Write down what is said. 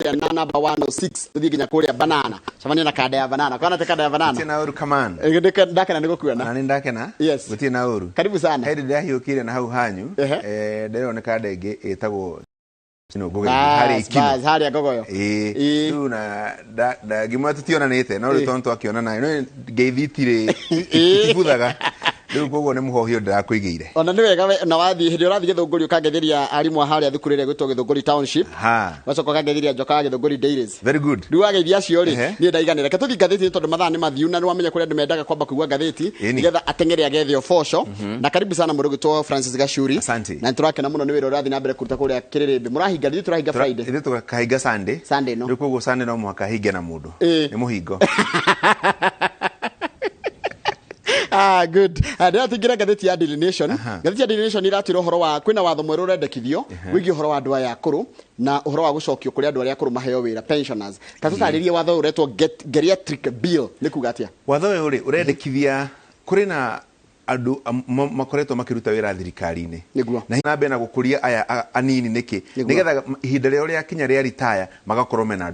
kuria na number 106 tuthie nginya kuria banana camania na kada ya banana kana te kada ya banana Gutie na uru kaman ndakena niko kuona na ndakena yes gutie na uru karibu sana hedi ndahiukire na hau hanyu ndero ne kada ingi etagwo Sino gogo hari ikino hari agogoyo tu na da gimatu tionanite no ritonto akiona nayo no geithitire ibuthaga riu gogo ne muhohio ndirakuigeire ona ni wega na wathi hindi urathi githunguri ukagetheria arimu haria thukuru ire gwitwo githunguri township wacoka ukagetheria njoka githunguri dairies very good riu ageithia acio ri ni ndaiganire ke tuthi ngatheti tondu mathaa ni mathiu na wamenye kuria andu mendaga kwamba kuigua ngatheti nigetha atengere agethio fosho na karibu sana mundu gwitwo Francis Gashuri na turakena muno ni wira urathi na mbere kuruta kuria Kiririmbi murahinga ndi turahinga Friday ndi tukahinga Sunday no riu koguo Sunday no muhaka hinge na mundu ni muhingo good. Ndia tingira gatheti ya Daily Nation. Gatheti ya Daily Nation iratira uhoro wa kwina watho mweru urendekithio wigi uhoro wa andu aya akuru na uhoro wa gucokio kuri andu aria akuru maheo wira pensioners. Tatutaririe watho uretwo geriatric bill ni kuga atia. Watho uyu ri urendekithia kuri na andu makoretwo makiruta wira thirikari-ini na hina bena gukuria aya anini niki nigetha ihinda ria kinya ria retire magakorwo mena